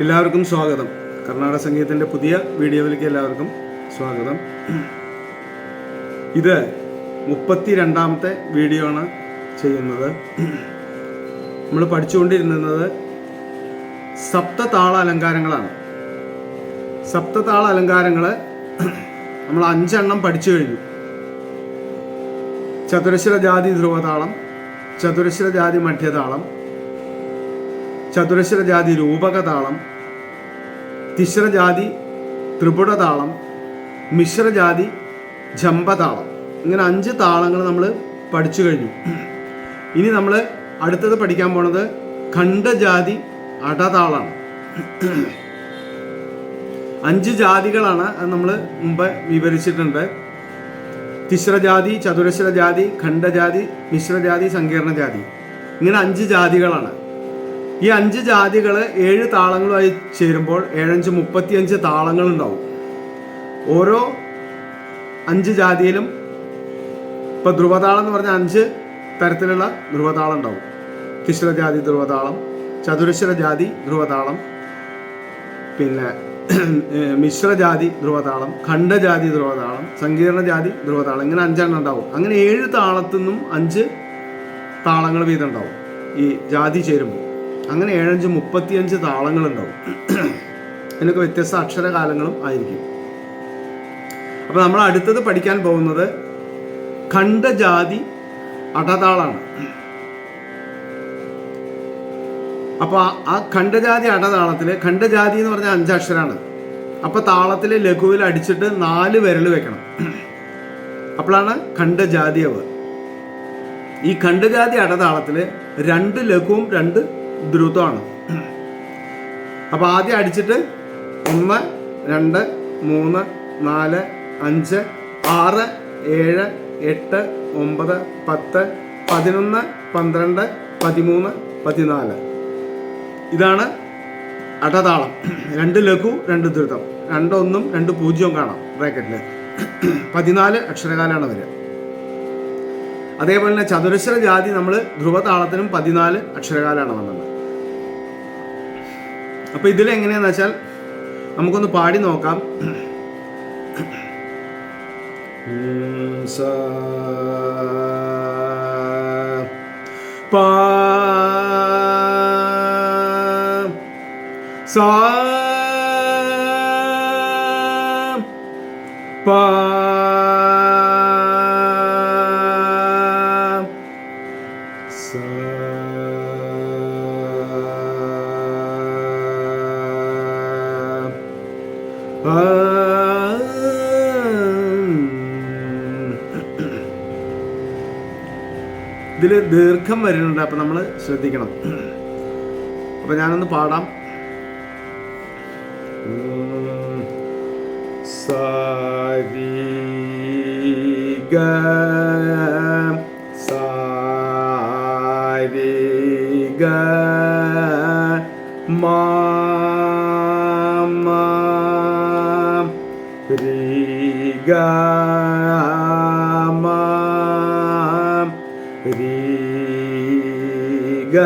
എല്ലാവർക്കും സ്വാഗതം. കർണാടക സംഗീതത്തിൻ്റെ പുതിയ വീഡിയോയിലേക്ക് എല്ലാവർക്കും സ്വാഗതം. ഇത് 32ാമത്തെ വീഡിയോ ആണ് ചെയ്യുന്നത്. നമ്മൾ പഠിച്ചുകൊണ്ടിരുന്നത് സപ്തതാള അലങ്കാരങ്ങളാണ്. സപ്തതാള അലങ്കാരങ്ങൾ നമ്മൾ 5 എണ്ണം പഠിച്ചു കഴിഞ്ഞു. ചതുരശ്ര ജാതി ധ്രുവതാളം, ചതുരശ്ര ജാതി മധ്യതാളം, ചതുരശ്ര ജാതി രൂപകതാളം, തിശ്രജാതി ത്രിപുടതാളം, മിശ്രജാതി ജംബതാളം. ഇങ്ങനെ 5 താളങ്ങൾ നമ്മൾ പഠിച്ചു കഴിഞ്ഞു. ഇനി നമ്മൾ അടുത്തത് പഠിക്കാൻ പോണത് ഖണ്ഡജാതി അടതാളാണ്. 5 ജാതികളാണ്, അത് നമ്മൾ മുമ്പ് വിവരിച്ചിട്ടുണ്ട്. തിശ്രജാതി, ചതുരശ്ര ജാതി, ഖണ്ഡജാതി, മിശ്രജാതി, സങ്കീർണജാതി. ഇങ്ങനെ 5 ജാതികളാണ്. ഈ 5 ജാതികൾ 7 താളങ്ങളുമായി ചേരുമ്പോൾ 7×5 35 താളങ്ങളുണ്ടാവും. ഓരോ 5 ജാതിയിലും ഇപ്പോൾ ധ്രുവതാളം എന്ന് പറഞ്ഞാൽ 5 തരത്തിലുള്ള ധ്രുവതാളം ഉണ്ടാവും. തിശ്രജാതി ധ്രുവതാളം, ചതുരശ്ര ജാതി ധ്രുവതാളം, പിന്നെ മിശ്രജാതി ധ്രുവതാളം, ഖണ്ഡജാതി ധ്രുവതാളം, സങ്കീർണജാതി ധ്രുവതാളം. ഇങ്ങനെ 5 എണ്ണം ഉണ്ടാവും. അങ്ങനെ 7 താളത്തു നിന്നും 5 താളങ്ങൾ വീതം ഉണ്ടാവും ഈ ജാതി ചേരുമ്പോൾ. അങ്ങനെ 7×5 35 താളങ്ങളുണ്ടാവും. അതിനൊക്കെ വ്യത്യസ്ത അക്ഷരകാലങ്ങളും ആയിരിക്കും. അപ്പോൾ നമ്മൾ അടുത്തത് പഠിക്കാൻ പോകുന്നത് ഖണ്ഡജാതി അടതാളാണ്. അപ്പോൾ ആ ഖണ്ഡജാതി അടതാളത്തിൽ, ഖണ്ഡജാതി എന്ന് പറഞ്ഞാൽ 5 അക്ഷരമാണ്. അപ്പോൾ താളത്തിൽ ലഘുവിൽ അടിച്ചിട്ട് 4 വിരൽ വെക്കണം. അപ്പോഴാണ് ഖണ്ഡജാതിയാവുക. ഈ ഖണ്ഡജാതി അടതാളത്തിൽ 2 ലഘുവും 2 ദ്രുതമാണ്. അപ്പോൾ ആദ്യം അടിച്ചിട്ട് 1, 2, 3, 4, 5, 6, 7, 8, 9, 10, 11, 12, 13, 14. ഇതാണ് അടതാളം. 2 ലഘു 2 ദ്രുതം, 2 1 2 0 കാണാം ബ്രാക്കറ്റിൽ. 14 അക്ഷരകാലാണ് വരിക. അതേപോലെ തന്നെ ചതുരശ്ര ജാതി നമ്മൾ ധ്രുവതാളത്തിനും 14 അക്ഷരകാലാണ് വന്നത്. അപ്പോൾ ഇതിലെങ്ങനെയാണെന്ന് വെച്ചാൽ നമുക്കൊന്ന് പാടി നോക്കാം. പാ സാ പാ ഇതിൽ ദീർഘം വരുന്നുണ്ട്, അപ്പം നമ്മൾ ശ്രദ്ധിക്കണം. അപ്പം ഞാനൊന്ന് പാടാം. സാരി ഗ സാരി ഗ മാ രി ഗ മാ രി ഗ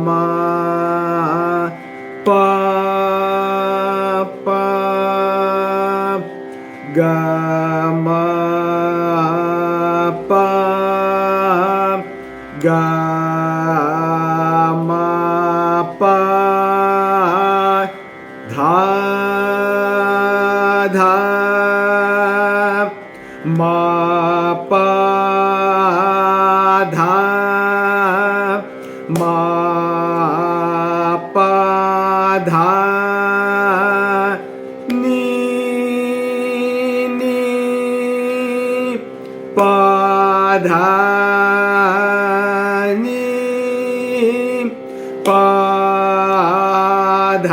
മാ പ പ ഗ മാ പ ഗ മാ പ ധ ധ മാ പ ധ മാ പ ധ നീ നീ പ ധ നീ പ ധ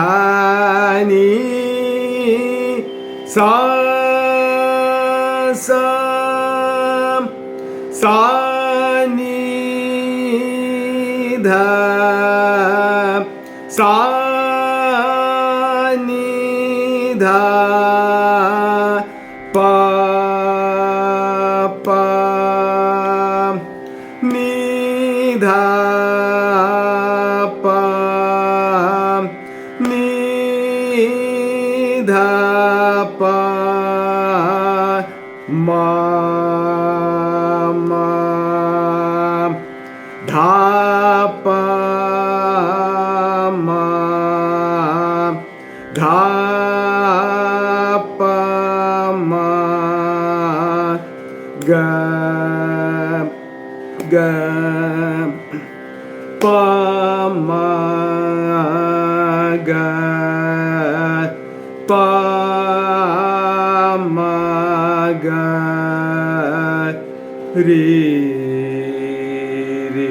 നീ സാ സാ സാ നീ ധ സാ നീ ധ പ പ നീ ധ പ നീ ധ പ മ മ ധ പ മ ധ പ മ ഗ ഗ പ മ ഗ പ മ ഗ രി രി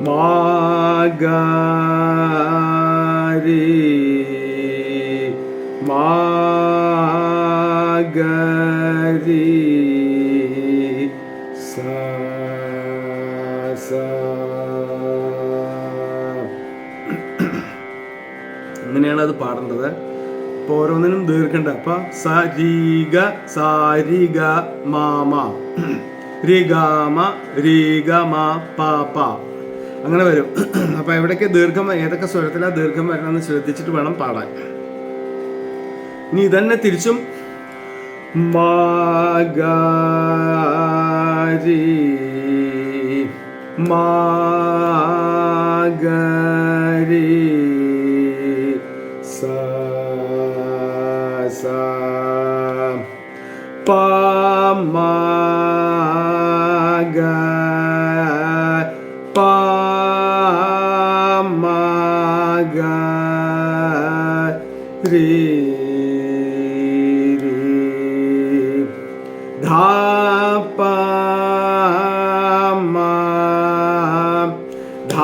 മ ഗ രി മ ഗ രി സ സ. അങ്ങനെയാണ് അത് പാടേണ്ടത്. അപ്പോൾ ഓരോന്നിനും ദീർഘണ്ട. അപ്പൊ സ രി ഗ സ രി ഗ മ മ രി ഗ മ രി ഗ മ പ പ അങ്ങനെ വരും. അപ്പൊ എവിടേക്ക് ദീർഘം, ഏതൊക്കെ സ്വരത്തിലാ ദീർഘം വരണമെന്ന് ശ്രദ്ധിച്ചിട്ട് വേണം പാടാൻ. ഇനി ഇതന്നെ തിരിച്ചും മ ഗ രി മ ഗ രി സ സ പ മ ഗ പ മ ഗ രി ധ പ മ ധ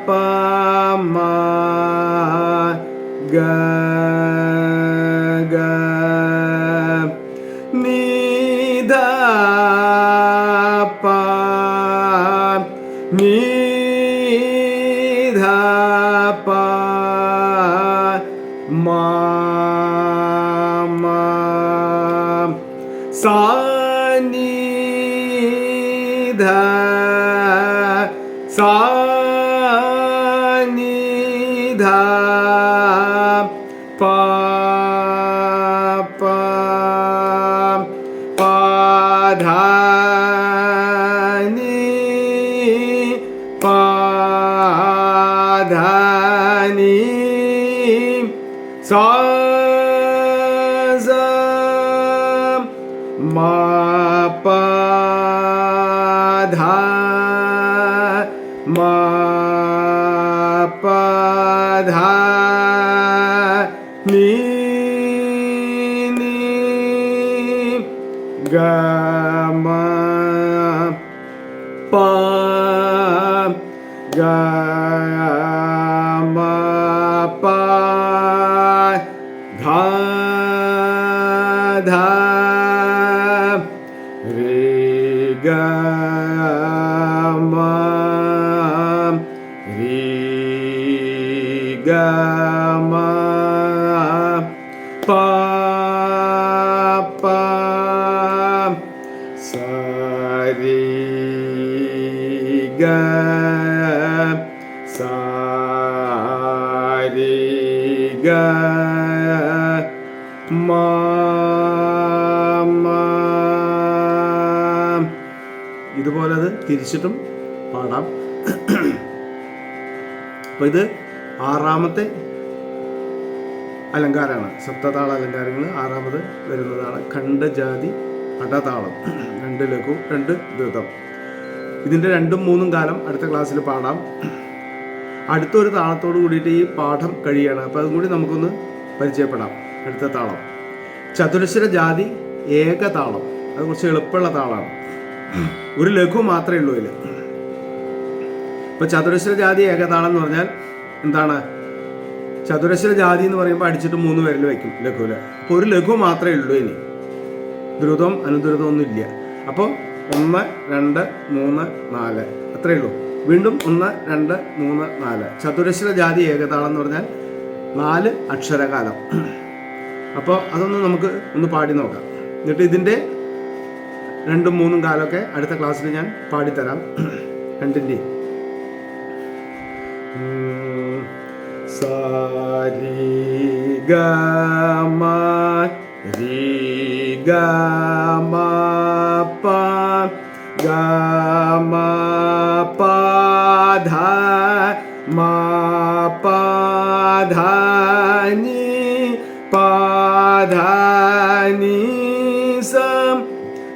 പ മ ഗ ഗ നി ധ പ നി ധ പ മ മ sa ni dha sa ni dha pa pa pa dha ni pa dha ni sa ma pa dha ma pa dha ni ni ga ma pa ga ma pa dha dha re ga ma re ga ma pa pa sa re ga sa re ga ma ma. ഇതുപോലെ അത് തിരിച്ചിട്ടും പാടാം. അപ്പോൾ ഇത് ആറാമത്തെ അലങ്കാരമാണ്. സപ്തതാള അലങ്കാരങ്ങൾ ആറാമത് വരുന്നതാണ്. ഖണ്ഡജാതി അടതാളം, 2 ലഘു 2 ദ്രുതം. ഇതിൻ്റെ 2ഉം 3ഉം കാലം അടുത്ത ക്ലാസ്സിൽ പാടാം. അടുത്തൊരു താളത്തോട് കൂടിയിട്ട് ഈ പാഠം കഴിയാണ്. അപ്പോൾ അതും കൂടി നമുക്കൊന്ന് പരിചയപ്പെടാം. അടുത്ത താളം ചതുരശ്ര ജാതി ഏകതാളം. അത് കുറച്ച് എളുപ്പമുള്ള താളമാണ്. ഒരു ലഘു മാത്രമേ ഉള്ളൂ ഇതിൽ. ഇപ്പൊ ചതുരശ്ര ജാതി ഏകതാളം എന്ന് പറഞ്ഞാൽ എന്താണ്? ചതുരശ്ര ജാതി എന്ന് പറയുമ്പോൾ അടിച്ചിട്ട് 3 വിരൽ വയ്ക്കും ലഘുവില്. അപ്പോൾ ഒരു ലഘു മാത്രമേ ഉള്ളൂ. ഇനി ദ്രുതം അനുദ്രുതം ഒന്നും ഇല്ല. അപ്പോൾ 1 2 3 4 അത്രയേ ഉള്ളൂ. വീണ്ടും 1 2 3 4. ചതുരശ്ര ജാതി ഏകതാളം എന്ന് പറഞ്ഞാൽ 4 അക്ഷരകാലം. അപ്പോൾ അതൊന്ന് നമുക്ക് ഒന്ന് പാടി നോക്കാം. എന്നിട്ട് ഇതിൻ്റെ 2ഉം 3ഉം കാലമൊക്കെ അടുത്ത ക്ലാസ്സിൽ ഞാൻ പാടിത്തരാം. രണ്ടിൻ്റെ sa ri ga ma ri ga ma pa ga ma pa dha ma pa dha ni pa dha ni sa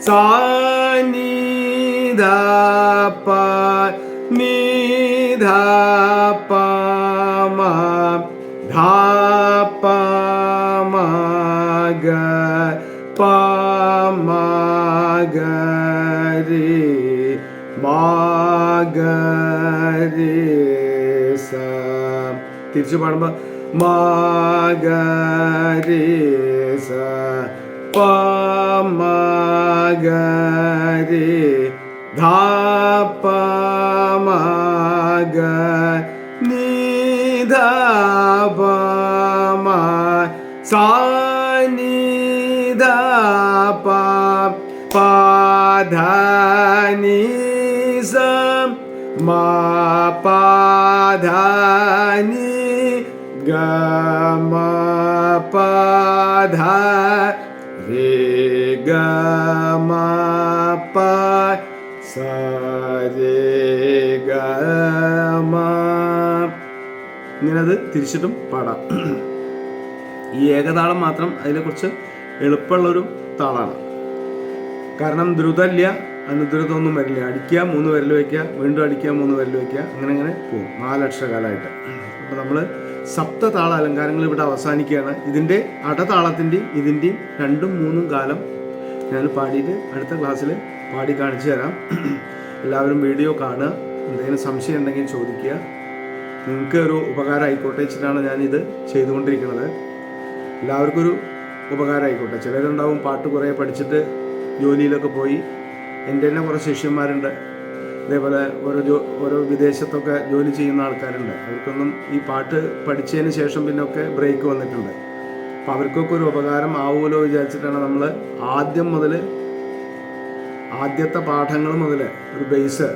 sa ni dha pa ni dha pa ma dha pa ma ga pa ma ga re ma ga re sa. തിരിച്ചു പാടുമ്പോൾ ma ga re sa pa ma ga re dha pa ma ga ni dha pa ma sa ni dha pa pa dha ni sa ma pa dha ni ga ma pa dha re ga ma pa sa re ga ma. ഇങ്ങനെ അത് തിരിച്ചിട്ടും പാടാം. ഈ ഏകതാളം മാത്രം അതിനെ കുറിച്ച് എളുപ്പമുള്ളൊരു താളാണ്. കാരണം ദ്രുതമില്ല, അനുദ്രുതമൊന്നും വരില്ല. അടിക്കുക 3 വിരൽ വയ്ക്കുക, വീണ്ടും അടിക്കുക 3 വിരൽ വയ്ക്കുക, അങ്ങനെ അങ്ങനെ പോകും 4 അക്ഷരകാലമായിട്ട്. അപ്പോൾ നമ്മൾ സപ്തതാള അലങ്കാരങ്ങൾ ഇവിടെ അവസാനിക്കുകയാണ്. ഇതിൻ്റെ അടതാളത്തിൻ്റെയും ഇതിൻ്റെയും 2ഉം 3ഉം കാലം ഞാൻ പാടിയിട്ട് അടുത്ത ക്ലാസ്സിൽ പാടി കാണിച്ചു തരാം. എല്ലാവരും വീഡിയോ കാണുക. എന്തെങ്കിലും സംശയം ഉണ്ടെങ്കിൽ ചോദിക്കുക. നിങ്ങൾക്ക് ഒരു ഉപകാരം ആയിക്കോട്ടെ വെച്ചിട്ടാണ് ഞാനിത് ചെയ്തുകൊണ്ടിരിക്കുന്നത്. എല്ലാവർക്കും ഒരു ഉപകാരം ആയിക്കോട്ടെ. ചിലരുണ്ടാവും പാട്ട് കുറേ പഠിച്ചിട്ട് ജോലിയിലൊക്കെ പോയി. എൻ്റെ തന്നെ കുറേ ശിഷ്യന്മാരുണ്ട്. അതേപോലെ ഓരോ വിദേശത്തൊക്കെ ജോലി ചെയ്യുന്ന ആൾക്കാരുണ്ട്. അവർക്കൊന്നും ഈ പാട്ട് പഠിച്ചതിന് ശേഷം പിന്നൊക്കെ ബ്രേക്ക് വന്നിട്ടുണ്ട്. അപ്പോൾ അവർക്കൊക്കെ ഒരു ഉപകാരം ആവുമല്ലോ വിചാരിച്ചിട്ടാണ് നമ്മൾ ആദ്യം മുതൽ ആദ്യത്തെ പാഠങ്ങൾ മുതൽ ഒരു ബേസ്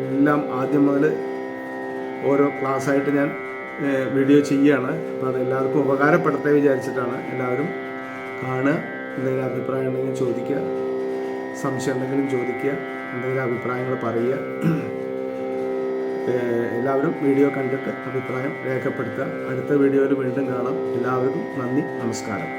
എല്ലാം ആദ്യം മുതൽ ഓരോ ക്ലാസ്സായിട്ട് ഞാൻ വീഡിയോ ചെയ്യുകയാണ്. അപ്പോൾ അതെല്ലാവർക്കും ഉപകാരപ്പെടട്ടെ വിചാരിച്ചിട്ടാണ്. എല്ലാവരും കാണുക. എന്തെങ്കിലും അഭിപ്രായം ഉണ്ടെങ്കിൽ ചോദിക്കുക, സംശയം ഉണ്ടെങ്കിലും ചോദിക്കുക, എന്തെങ്കിലും അഭിപ്രായങ്ങൾ പറയുക. എല്ലാവരും വീഡിയോ കണ്ടിട്ട് അഭിപ്രായം രേഖപ്പെടുത്തുക. അടുത്ത വീഡിയോയിൽ വീണ്ടും കാണാം. എല്ലാവർക്കും നന്ദി, നമസ്കാരം.